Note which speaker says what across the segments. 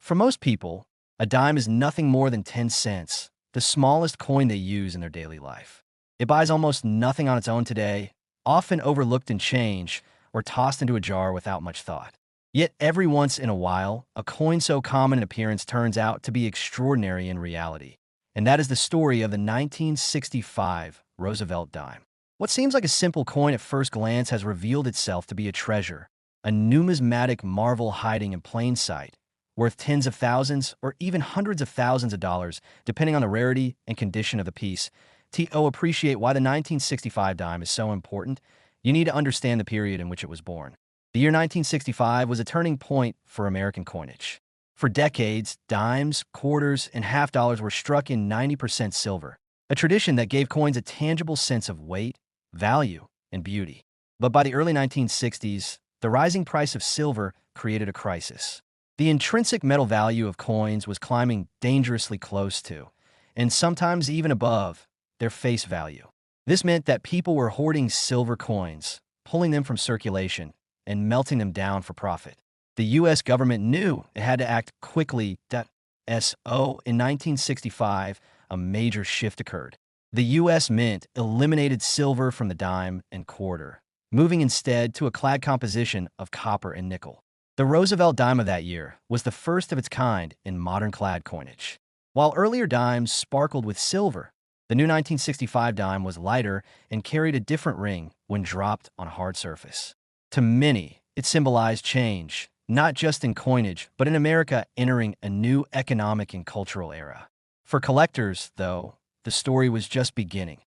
Speaker 1: For most people, a dime is nothing more than 10 cents, the smallest coin they use in their daily life. It buys almost nothing on its own today, often overlooked in change or tossed into a jar without much thought. Yet every once in a while, a coin so common in appearance turns out to be extraordinary in reality. And that is the story of the 1965 Roosevelt Dime. What seems like a simple coin at first glance has revealed itself to be a treasure, a numismatic marvel hiding in plain sight, worth tens of thousands or even hundreds of thousands of dollars, depending on the rarity and condition of the piece. To appreciate why the 1965 dime is so important, you need to understand the period in which it was born. The year 1965 was a turning point for American coinage. For decades, dimes, quarters, and half dollars were struck in 90% silver, a tradition that gave coins a tangible sense of weight, value, and beauty. But by the early 1960s, the rising price of silver created a crisis. The intrinsic metal value of coins was climbing dangerously close to, and sometimes even above, their face value. This meant that people were hoarding silver coins, pulling them from circulation, and melting them down for profit. The U.S. government knew it had to act quickly. In 1965, a major shift occurred. The U.S. Mint eliminated silver from the dime and quarter, moving instead to a clad composition of copper and nickel. The Roosevelt Dime of that year was the first of its kind in modern clad coinage. While earlier dimes sparkled with silver, the new 1965 dime was lighter and carried a different ring when dropped on a hard surface. To many, it symbolized change, not just in coinage, but in America entering a new economic and cultural era. For collectors, though, the story was just beginning.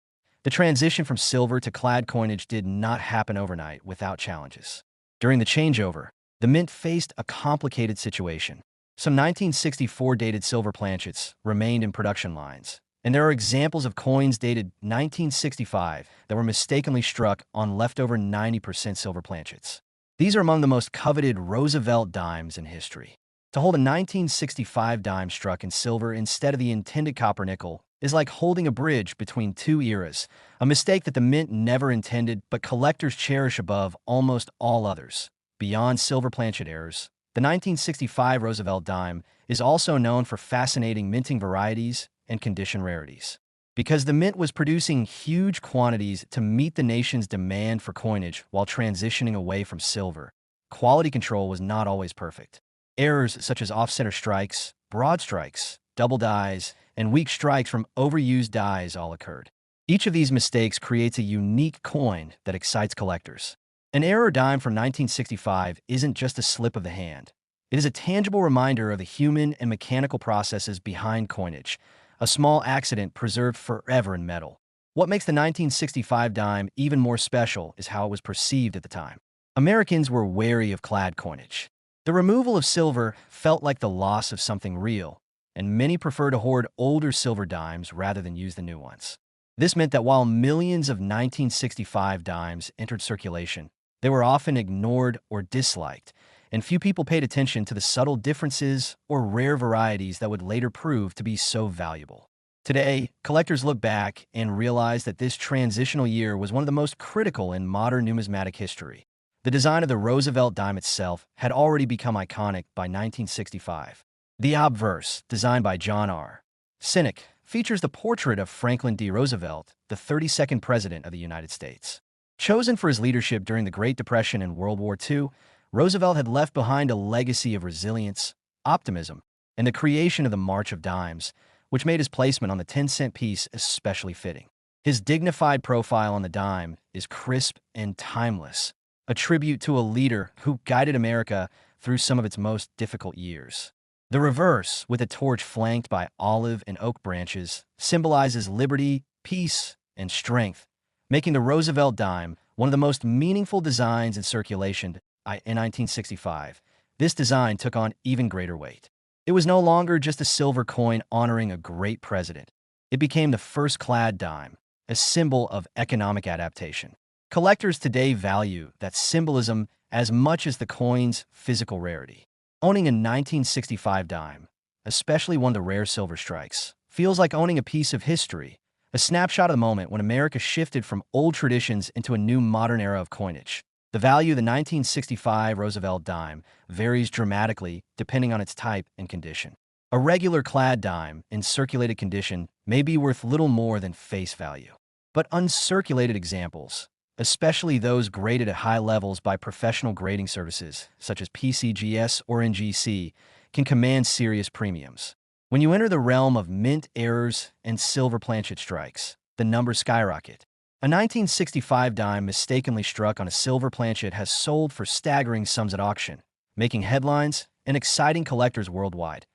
Speaker 1: The transition from silver to clad coinage did not happen overnight without challenges. During the changeover, the mint faced a complicated situation. Some 1964 dated silver planchets remained in production lines, and there are examples of coins dated 1965 that were mistakenly struck on leftover 90% silver planchets. These are among the most coveted Roosevelt dimes in history. To hold a 1965 dime struck in silver instead of the intended copper nickel is like holding a bridge between two eras, a mistake that the mint never intended but collectors cherish above almost all others. Beyond silver planchet errors, the 1965 Roosevelt dime is also known for fascinating minting varieties and condition rarities. Because the mint was producing huge quantities to meet the nation's demand for coinage while transitioning away from silver, quality control was not always perfect. Errors such as off-center strikes, broad strikes, double dies, and weak strikes from overused dies all occurred. Each of these mistakes creates a unique coin that excites collectors. An error dime from 1965 isn't just a slip of the hand. It is a tangible reminder of the human and mechanical processes behind coinage, a small accident preserved forever in metal. What makes the 1965 dime even more special is how it was perceived at the time. Americans were wary of clad coinage. The removal of silver felt like the loss of something real, and many prefer to hoard older silver dimes rather than use the new ones. This meant that while millions of 1965 dimes entered circulation, they were often ignored or disliked, and few people paid attention to the subtle differences or rare varieties that would later prove to be so valuable. Today, collectors look back and realize that this transitional year was one of the most critical in modern numismatic history. The design of the Roosevelt Dime itself had already become iconic by 1965. The obverse, designed by John R. Cynic, features the portrait of Franklin D. Roosevelt, the 32nd President of the United States. Chosen for his leadership during the Great Depression and World War II, Roosevelt had left behind a legacy of resilience, optimism, and the creation of the March of Dimes, which made his placement on the 10-cent piece especially fitting. His dignified profile on the dime is crisp and timeless, a tribute to a leader who guided America through some of its most difficult years. The reverse, with a torch flanked by olive and oak branches, symbolizes liberty, peace, and strength, making the Roosevelt Dime one of the most meaningful designs in circulation. In 1965, this design took on even greater weight. It was no longer just a silver coin honoring a great president. It became the first clad dime, a symbol of economic adaptation. Collectors today value that symbolism as much as the coin's physical rarity. Owning a 1965 dime, especially one of the rare silver strikes, feels like owning a piece of history, a snapshot of the moment when America shifted from old traditions into a new modern era of coinage. The value of the 1965 Roosevelt dime varies dramatically depending on its type and condition. A regular clad dime in circulated condition may be worth little more than face value. But uncirculated examples, especially those graded at high levels by professional grading services such as PCGS or NGC, can command serious premiums. When you enter the realm of mint errors and silver planchet strikes, the numbers skyrocket. A 1965 dime mistakenly struck on a silver planchet has sold for staggering sums at auction, making headlines and exciting collectors worldwide.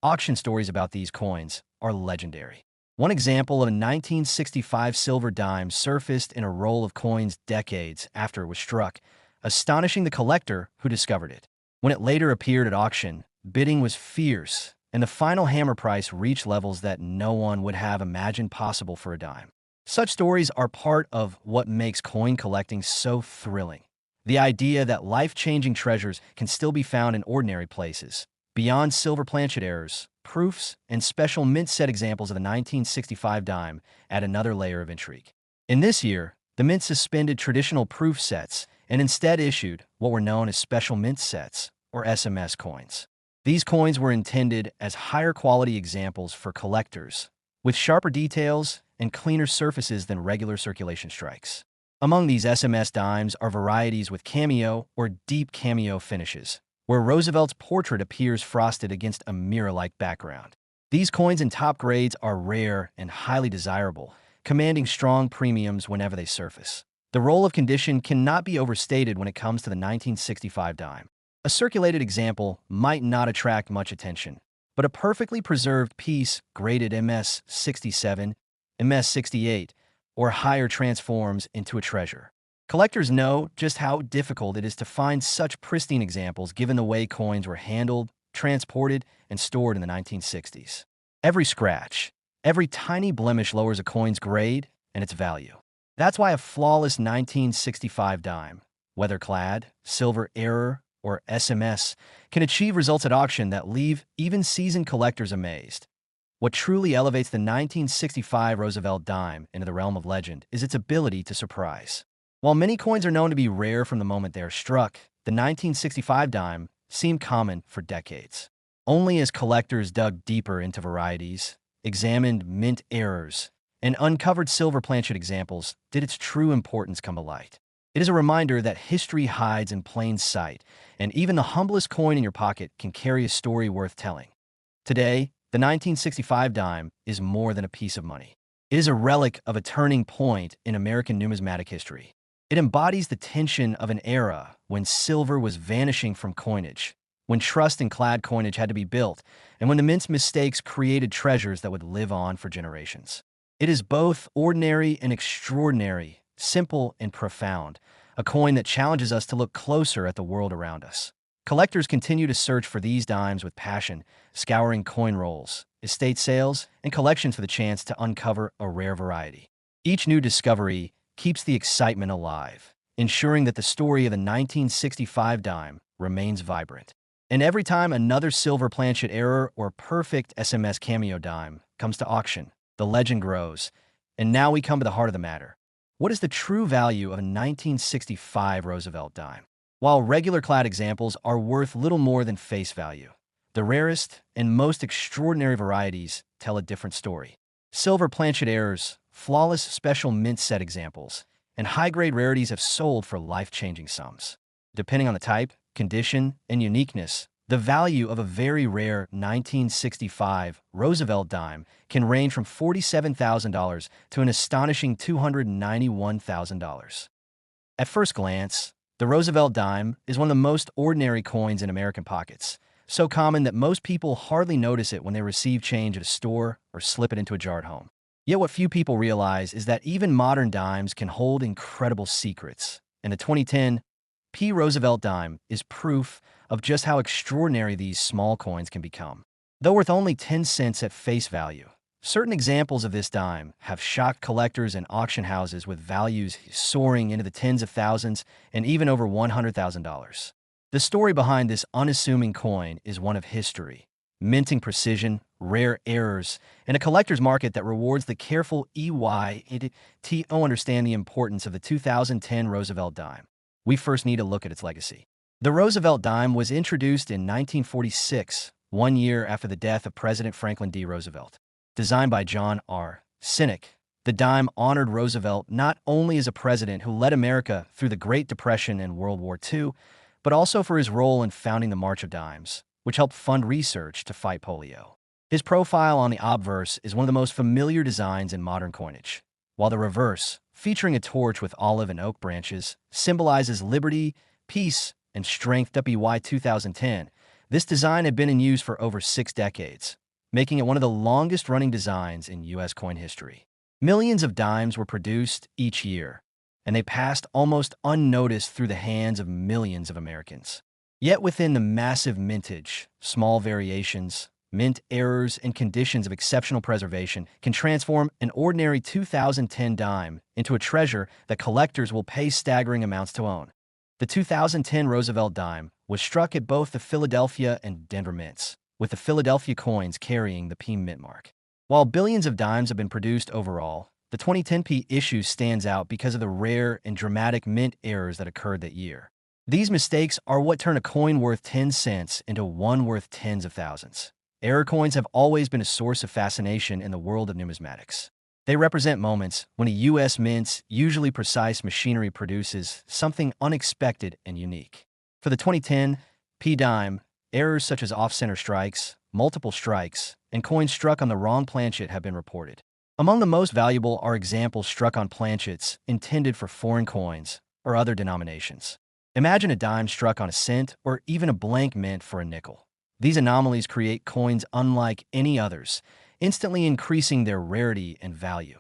Speaker 1: Auction stories about these coins are legendary. One example of a 1965 silver dime surfaced in a roll of coins decades after it was struck, astonishing the collector who discovered it. When it later appeared at auction, bidding was fierce, and the final hammer price reached levels that no one would have imagined possible for a dime. Such stories are part of what makes coin collecting so thrilling. The idea that life-changing treasures can still be found in ordinary places. Beyond silver planchet errors, proofs, and special mint set examples of the 1965 dime add another layer of intrigue. In this year, the mint suspended traditional proof sets and instead issued what were known as special mint sets, or SMS coins. These coins were intended as higher quality examples for collectors, with sharper details and cleaner surfaces than regular circulation strikes. Among these SMS dimes are varieties with cameo or deep cameo finishes, where Roosevelt's portrait appears frosted against a mirror-like background. These coins in top grades are rare and highly desirable, commanding strong premiums whenever they surface. The role of condition cannot be overstated when it comes to the 1965 dime. A circulated example might not attract much attention, but a perfectly preserved piece graded MS-67, MS-68, or higher transforms into a treasure. Collectors know just how difficult it is to find such pristine examples given the way coins were handled, transported, and stored in the 1960s. Every scratch, every tiny blemish lowers a coin's grade and its value. That's why a flawless 1965 dime, whether clad, silver error, or SMS, can achieve results at auction that leave even seasoned collectors amazed. What truly elevates the 1965 Roosevelt dime into the realm of legend is its ability to surprise. While many coins are known to be rare from the moment they are struck, the 1965 dime seemed common for decades. Only as collectors dug deeper into varieties, examined mint errors, and uncovered silver planchet examples did its true importance come to light. It is a reminder that history hides in plain sight, and even the humblest coin in your pocket can carry a story worth telling. Today, the 1965 dime is more than a piece of money. It is a relic of a turning point in American numismatic history. It embodies the tension of an era when silver was vanishing from coinage, when trust in clad coinage had to be built, and when the mint's mistakes created treasures that would live on for generations. It is both ordinary and extraordinary, simple and profound, a coin that challenges us to look closer at the world around us. Collectors continue to search for these dimes with passion, scouring coin rolls, estate sales, and collections for the chance to uncover a rare variety. Each new discovery keeps the excitement alive, ensuring that the story of the 1965 dime remains vibrant. And every time another silver planchet error or perfect SMS cameo dime comes to auction, the legend grows. And now we come to the heart of the matter. What is the true value of a 1965 Roosevelt dime? While regular clad examples are worth little more than face value, the rarest and most extraordinary varieties tell a different story. Silver planchet errors, flawless special mint set examples, and high-grade rarities have sold for life-changing sums. Depending on the type, condition, and uniqueness, the value of a very rare 1965 Roosevelt dime can range from $47,000 to an astonishing $291,000. At first glance, the Roosevelt dime is one of the most ordinary coins in American pockets, so common that most people hardly notice it when they receive change at a store or slip it into a jar at home. Yet what few people realize is that even modern dimes can hold incredible secrets, and the 2010 P. Roosevelt dime is proof of just how extraordinary these small coins can become. Though worth only 10 cents at face value, certain examples of this dime have shocked collectors and auction houses with values soaring into the tens of thousands and even over $100,000. The story behind this unassuming coin is one of history, minting precision, rare errors, and a collector's market that rewards the careful EYTO understand the importance of the 2010 Roosevelt dime. we first need to look at its legacy. The Roosevelt Dime was introduced in 1946, 1 year after the death of President Franklin D. Roosevelt. Designed by John R. Sinek, the dime honored Roosevelt not only as a president who led America through the Great Depression and World War II, but also for his role in founding the March of Dimes, which helped fund research to fight polio. His profile on the obverse is one of the most familiar designs in modern coinage, while the reverse, featuring a torch with olive and oak branches, symbolizes liberty, peace, and strength. WY 2010, this design had been in use for over 6 decades, making it one of the longest-running designs in U.S. coin history. Millions of dimes were produced each year, and they passed almost unnoticed through the hands of millions of Americans. Yet within the massive mintage, small variations, mint errors, and conditions of exceptional preservation can transform an ordinary 2010 dime into a treasure that collectors will pay staggering amounts to own. The 2010 Roosevelt Dime was struck at both the Philadelphia and Denver mints, with the Philadelphia coins carrying the P mint mark. While billions of dimes have been produced overall, the 2010 P issue stands out because of the rare and dramatic mint errors that occurred that year. These mistakes are what turn a coin worth 10 cents into one worth tens of thousands. Error coins have always been a source of fascination in the world of numismatics. They represent moments when a U.S. mint's usually precise machinery produces something unexpected and unique. For the 2010 P dime, errors such as off-center strikes, multiple strikes, and coins struck on the wrong planchet have been reported. Among the most valuable are examples struck on planchets intended for foreign coins or other denominations. Imagine a dime struck on a cent or even a blank mint for a nickel. These anomalies create coins unlike any others, instantly increasing their rarity and value.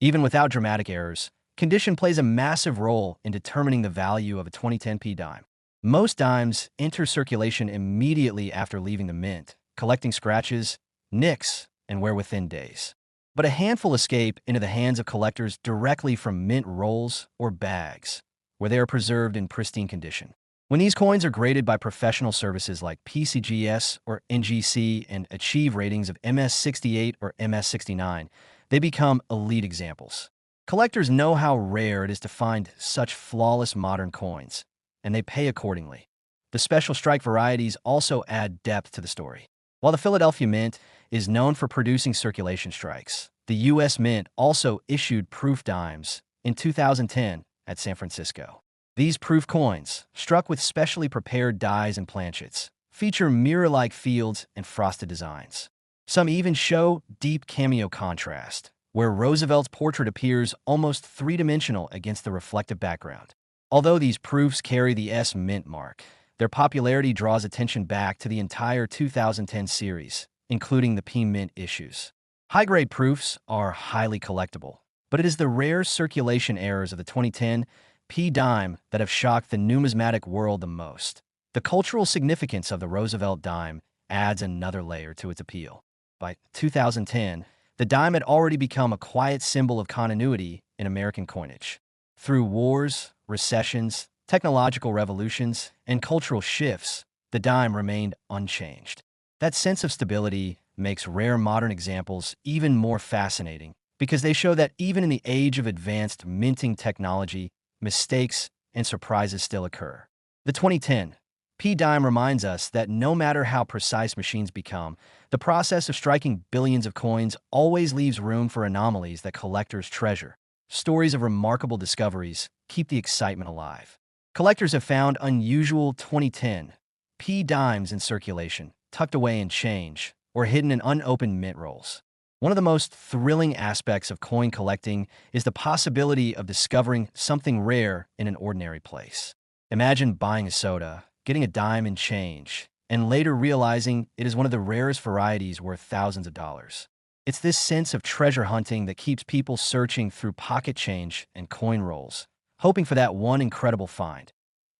Speaker 1: Even without dramatic errors, condition plays a massive role in determining the value of a 2010 P dime. Most dimes enter circulation immediately after leaving the mint, collecting scratches, nicks, and wear within days. But a handful escape into the hands of collectors directly from mint rolls or bags, where they are preserved in pristine condition. When these coins are graded by professional services like PCGS or NGC and achieve ratings of MS68 or MS69, they become elite examples. Collectors know how rare it is to find such flawless modern coins, and they pay accordingly. The special strike varieties also add depth to the story. While the Philadelphia Mint is known for producing circulation strikes, the U.S. Mint also issued proof dimes in 2010 at San Francisco. These proof coins, struck with specially prepared dies and planchets, feature mirror-like fields and frosted designs. Some even show deep cameo contrast, where Roosevelt's portrait appears almost three-dimensional against the reflective background. Although these proofs carry the S mint mark, their popularity draws attention back to the entire 2010 series, including the P mint issues. High-grade proofs are highly collectible, but it is the rare circulation errors of the 2010 P dime that have shocked the numismatic world the most. The cultural significance of the Roosevelt Dime adds another layer to its appeal. By 2010, the dime had already become a quiet symbol of continuity in American coinage. Through wars, recessions, technological revolutions, and cultural shifts, the dime remained unchanged. That sense of stability makes rare modern examples even more fascinating because they show that even in the age of advanced minting technology, mistakes and surprises still occur. The 2010 P dime reminds us that no matter how precise machines become, the process of striking billions of coins always leaves room for anomalies that collectors treasure. Stories of remarkable discoveries keep the excitement alive. Collectors have found unusual 2010 P dimes in circulation, tucked away in change, or hidden in unopened mint rolls. One of the most thrilling aspects of coin collecting is the possibility of discovering something rare in an ordinary place. Imagine buying a soda, getting a dime in change, and later realizing it is one of the rarest varieties worth thousands of dollars. It's this sense of treasure hunting that keeps people searching through pocket change and coin rolls, hoping for that one incredible find.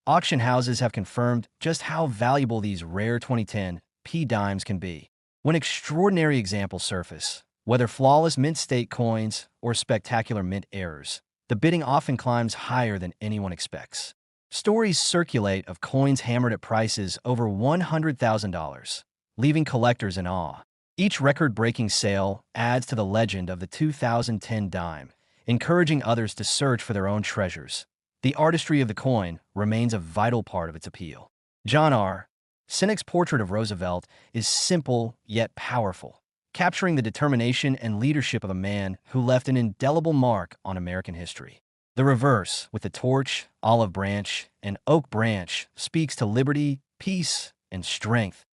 Speaker 1: Auction houses have confirmed just how valuable these rare 2010 P dimes can be. When extraordinary examples surface, whether flawless mint state coins or spectacular mint errors, the bidding often climbs higher than anyone expects. Stories circulate of coins hammered at prices over $100,000, leaving collectors in awe. Each record-breaking sale adds to the legend of the 2010 dime, encouraging others to search for their own treasures. the artistry of the coin remains a vital part of its appeal. John R. Sinek's portrait of Roosevelt is simple yet powerful, capturing the determination and leadership of a man who left an indelible mark on American history. The reverse, with the torch, olive branch, and oak branch, speaks to liberty, peace, and strength,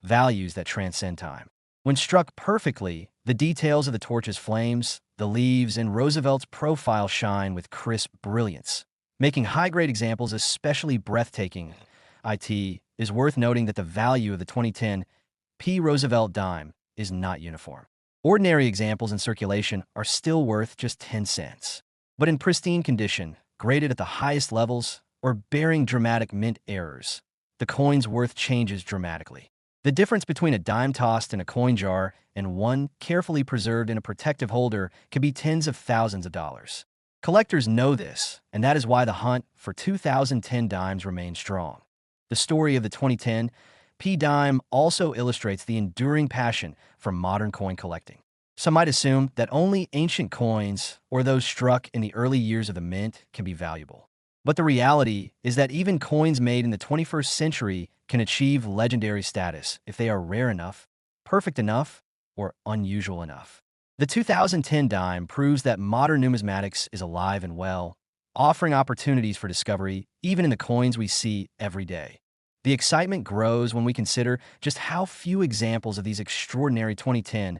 Speaker 1: values that transcend time. When struck perfectly, the details of the torch's flames, the leaves, and Roosevelt's profile shine with crisp brilliance, making high-grade examples especially breathtaking. It is worth noting that the value of the 2010 Roosevelt Dime is not uniform. Ordinary examples in circulation are still worth just 10 cents. But in pristine condition, graded at the highest levels, or bearing dramatic mint errors, the coin's worth changes dramatically. The difference between a dime tossed in a coin jar and one carefully preserved in a protective holder can be tens of thousands of dollars. Collectors know this, and that is why the hunt for 2010 dimes remains strong. The story of the 2010 Dime also illustrates the enduring passion for modern coin collecting. Some might assume that only ancient coins, or those struck in the early years of the mint, can be valuable. But the reality is that even coins made in the 21st century can achieve legendary status if they are rare enough, perfect enough, or unusual enough. The 2010 dime proves that modern numismatics is alive and well, offering opportunities for discovery even in the coins we see every day. The excitement grows when we consider just how few examples of these extraordinary 2010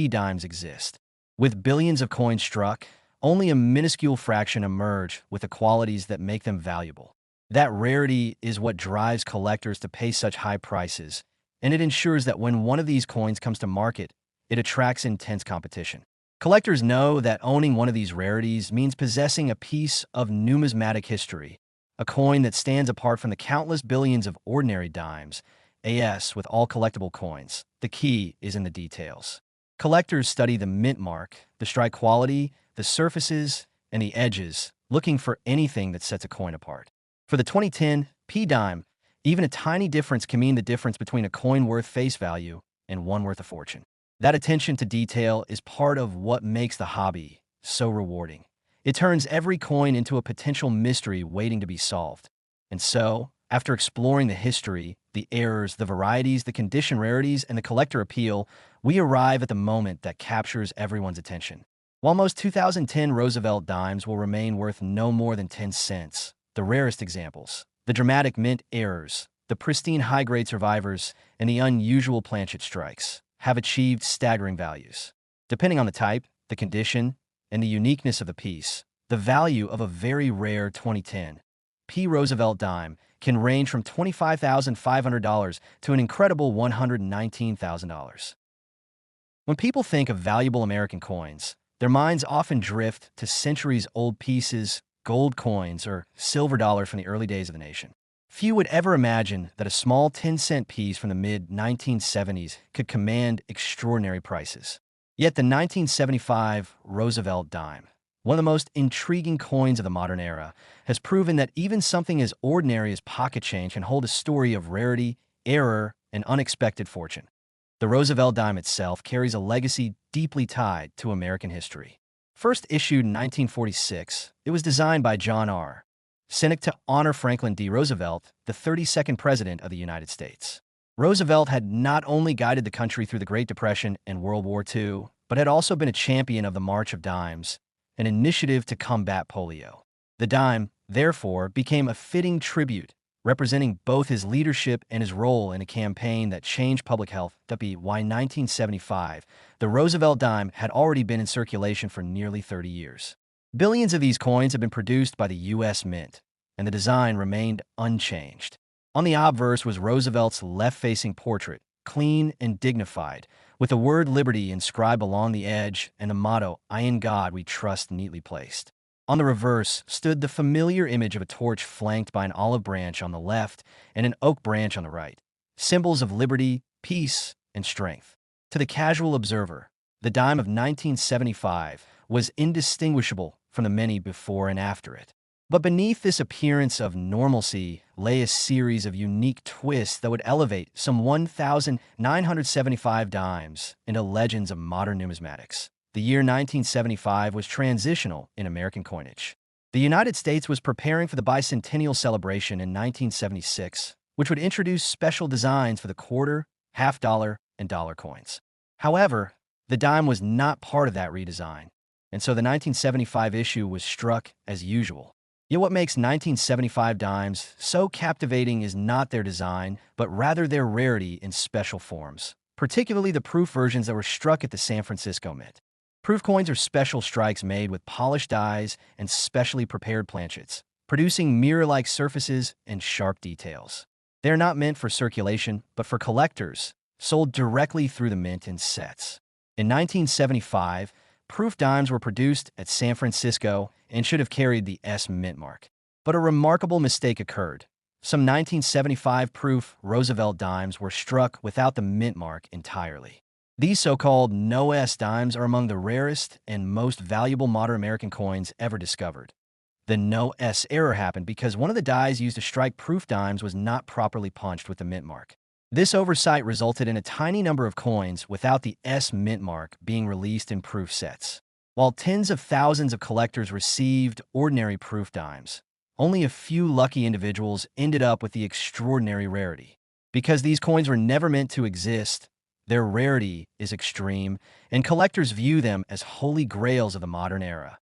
Speaker 1: dimes exist. With billions of coins struck, only a minuscule fraction emerge with the qualities that make them valuable. That rarity is what drives collectors to pay such high prices, and it ensures that when one of these coins comes to market, it attracts intense competition. Collectors know that owning one of these rarities means possessing a piece of numismatic history, a coin that stands apart from the countless billions of ordinary dimes. With all collectible coins, the key is in the details. Collectors study the mint mark, the strike quality, the surfaces, and the edges, looking for anything that sets a coin apart. For the 2010 dime, even a tiny difference can mean the difference between a coin worth face value and one worth a fortune. That attention to detail is part of what makes the hobby so rewarding. It turns every coin into a potential mystery waiting to be solved. And so, after exploring the history, the errors, the varieties, the condition rarities, and the collector appeal, we arrive at the moment that captures everyone's attention. While most 2010 Roosevelt dimes will remain worth no more than 10 cents, the rarest examples, the dramatic mint errors, the pristine high-grade survivors, and the unusual planchet strikes, have achieved staggering values. Depending on the type, the condition, and the uniqueness of the piece, the value of a very rare 2010 Roosevelt dime can range from $25,500 to an incredible $119,000. When people think of valuable American coins, their minds often drift to centuries-old pieces, gold coins, or silver dollars from the early days of the nation. Few would ever imagine that a small 10-cent piece from the mid-1970s could command extraordinary prices. Yet the 1975 Roosevelt Dime, one of the most intriguing coins of the modern era, has proven that even something as ordinary as pocket change can hold a story of rarity, error, and unexpected fortune. The Roosevelt Dime itself carries a legacy deeply tied to American history. First issued in 1946, it was designed by John R. Sinek to honor Franklin D. Roosevelt, the 32nd President of the United States. Roosevelt had not only guided the country through the Great Depression and World War II, but had also been a champion of the March of Dimes, an initiative to combat polio. The dime, therefore, became a fitting tribute, representing both his leadership and his role in a campaign that changed public health. By 1975, the Roosevelt dime had already been in circulation for nearly 30 years. Billions of these coins have been produced by the U.S. Mint, and the design remained unchanged. On the obverse was Roosevelt's left-facing portrait, clean and dignified, with the word liberty inscribed along the edge and the motto, "In God we trust," neatly placed. On the reverse stood the familiar image of a torch flanked by an olive branch on the left and an oak branch on the right, symbols of liberty, peace, and strength. To the casual observer, the dime of 1975 was indistinguishable from the many before and after it. But beneath this appearance of normalcy lay a series of unique twists that would elevate some 1,975 dimes into legends of modern numismatics. The year 1975 was transitional in American coinage. The United States was preparing for the bicentennial celebration in 1976, which would introduce special designs for the quarter, half dollar, and dollar coins. However, the dime was not part of that redesign, and so the 1975 issue was struck as usual. Yet what makes 1975 dimes so captivating is not their design, but rather their rarity in special forms, particularly the proof versions that were struck at the San Francisco Mint. Proof coins are special strikes made with polished dies and specially prepared planchets, producing mirror-like surfaces and sharp details. They are not meant for circulation, but for collectors, sold directly through the mint in sets. In 1975, proof dimes were produced at San Francisco and should have carried the S mint mark. But a remarkable mistake occurred. Some 1975 proof Roosevelt dimes were struck without the mint mark entirely. These so-called no-S dimes are among the rarest and most valuable modern American coins ever discovered. The no-S error happened because one of the dies used to strike proof dimes was not properly punched with the mint mark. This oversight resulted in a tiny number of coins without the S mint mark being released in proof sets. While tens of thousands of collectors received ordinary proof dimes, only a few lucky individuals ended up with the extraordinary rarity. Because these coins were never meant to exist, their rarity is extreme, and collectors view them as holy grails of the modern era.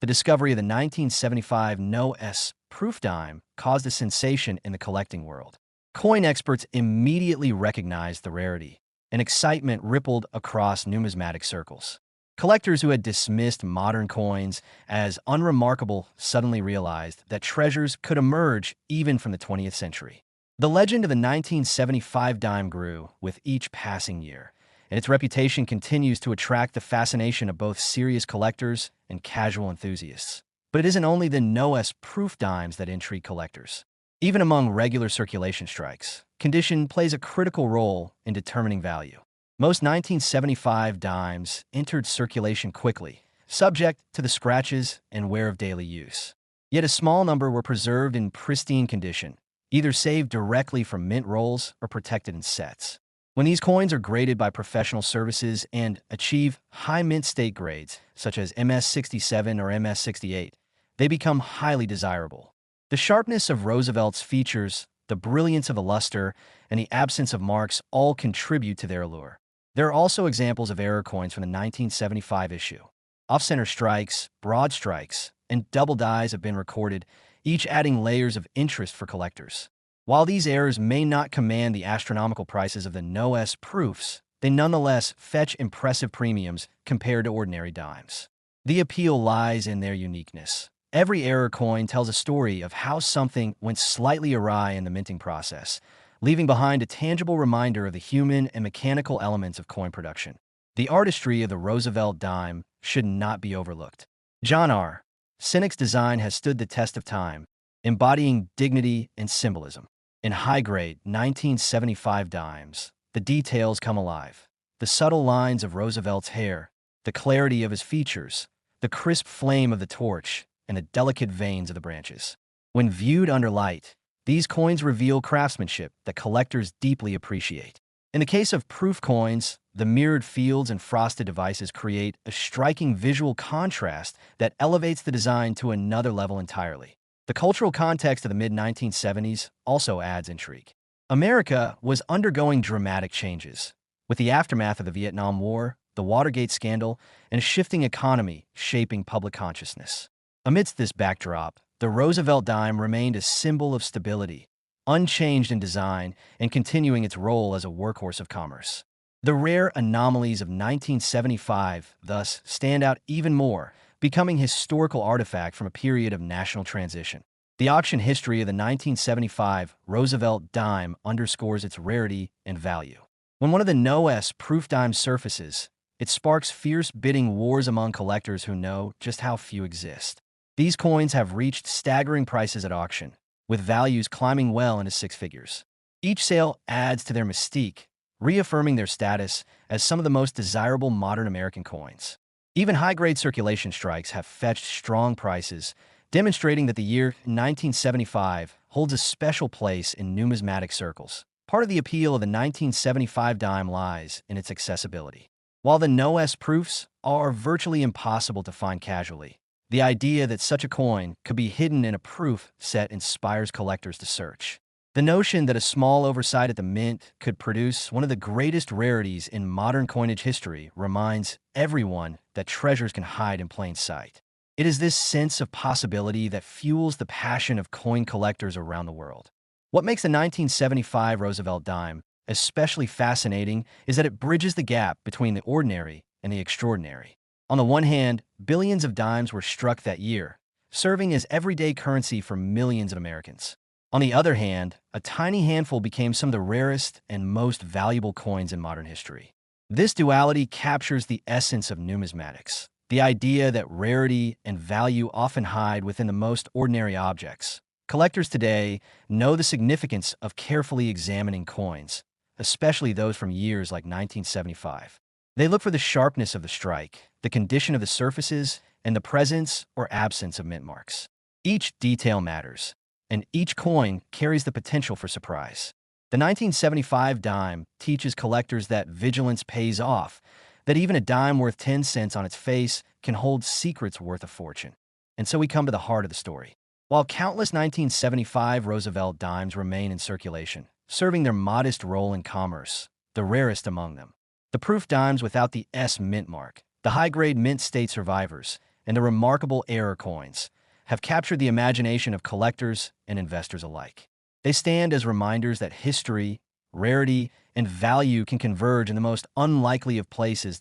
Speaker 1: The discovery of the 1975 no-S proof dime caused a sensation in the collecting world. Coin experts immediately recognized the rarity, and excitement rippled across numismatic circles. Collectors who had dismissed modern coins as unremarkable suddenly realized that treasures could emerge even from the 20th century. The legend of the 1975 dime grew with each passing year, and its reputation continues to attract the fascination of both serious collectors and casual enthusiasts. But it isn't only the no-S proof dimes that intrigue collectors. Even among regular circulation strikes, condition plays a critical role in determining value. Most 1975 dimes entered circulation quickly, subject to the scratches and wear of daily use. Yet a small number were preserved in pristine condition, either saved directly from mint rolls or protected in sets. When these coins are graded by professional services and achieve high mint state grades, such as MS-67 or MS-68, they become highly desirable. The sharpness of Roosevelt's features, the brilliance of the luster, and the absence of marks all contribute to their allure. There are also examples of error coins from the 1975 issue. Off-center strikes, broad strikes, and double dies have been recorded, each adding layers of interest for collectors. While these errors may not command the astronomical prices of the no-S proofs, they nonetheless fetch impressive premiums compared to ordinary dimes. The appeal lies in their uniqueness. Every error coin tells a story of how something went slightly awry in the minting process, leaving behind a tangible reminder of the human and mechanical elements of coin production. The artistry of the Roosevelt Dime should not be overlooked. John R. Sinek's design has stood the test of time, embodying dignity and symbolism. In high-grade 1975 dimes, the details come alive. The subtle lines of Roosevelt's hair, the clarity of his features, the crisp flame of the torch, and the delicate veins of the branches. When viewed under light, these coins reveal craftsmanship that collectors deeply appreciate. In the case of proof coins, the mirrored fields and frosted devices create a striking visual contrast that elevates the design to another level entirely. The cultural context of the mid-1970s also adds intrigue. America was undergoing dramatic changes. With the aftermath of the Vietnam War, the Watergate scandal, and a shifting economy shaping public consciousness. Amidst this backdrop, the Roosevelt Dime remained a symbol of stability, unchanged in design and continuing its role as a workhorse of commerce. The rare anomalies of 1975 thus stand out even more, becoming historical artifact from a period of national transition. The auction history of the 1975 Roosevelt Dime underscores its rarity and value. When one of the no-S proof dimes surfaces, it sparks fierce bidding wars among collectors who know just how few exist. These coins have reached staggering prices at auction, with values climbing well into six figures. Each sale adds to their mystique, reaffirming their status as some of the most desirable modern American coins. Even high-grade circulation strikes have fetched strong prices, demonstrating that the year 1975 holds a special place in numismatic circles. Part of the appeal of the 1975 dime lies in its accessibility. While the no-S proofs are virtually impossible to find casually, The idea that such a coin could be hidden in a proof set inspires collectors to search. The notion that a small oversight at the mint could produce one of the greatest rarities in modern coinage history reminds everyone that treasures can hide in plain sight. It is this sense of possibility that fuels the passion of coin collectors around the world. What makes the 1975 Roosevelt Dime especially fascinating is that it bridges the gap between the ordinary and the extraordinary. On the one hand, billions of dimes were struck that year, serving as everyday currency for millions of Americans. On the other hand, a tiny handful became some of the rarest and most valuable coins in modern history. This duality captures the essence of numismatics, the idea that rarity and value often hide within the most ordinary objects. Collectors today know the significance of carefully examining coins, especially those from years like 1975. They look for the sharpness of the strike, the condition of the surfaces, and the presence or absence of mint marks. Each detail matters, and each coin carries the potential for surprise. The 1975 dime teaches collectors that vigilance pays off, that even a dime worth 10 cents on its face can hold secrets worth a fortune. And so we come to the heart of the story. While countless 1975 Roosevelt dimes remain in circulation, serving their modest role in commerce, the rarest among them, the proof dimes without the S mint mark, the high-grade mint state survivors, and the remarkable error coins, have captured the imagination of collectors and investors alike. They stand as reminders that history, rarity, and value can converge in the most unlikely of places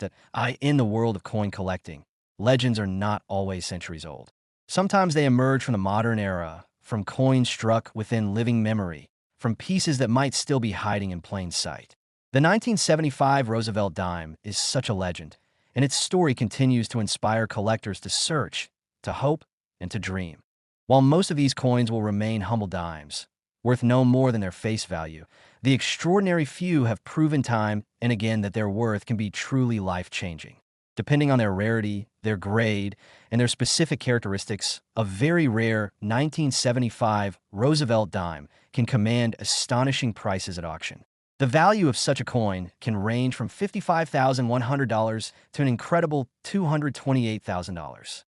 Speaker 1: in the world of coin collecting. Legends are not always centuries old. Sometimes they emerge from the modern era, from coins struck within living memory, from pieces that might still be hiding in plain sight. The 1975 Roosevelt Dime is such a legend, and its story continues to inspire collectors to search, to hope, and to dream. While most of these coins will remain humble dimes, worth no more than their face value, the extraordinary few have proven time and again that their worth can be truly life-changing. Depending on their rarity, their grade, and their specific characteristics, a very rare 1975 Roosevelt Dime can command astonishing prices at auction. The value of such a coin can range from $55,100 to an incredible $228,000.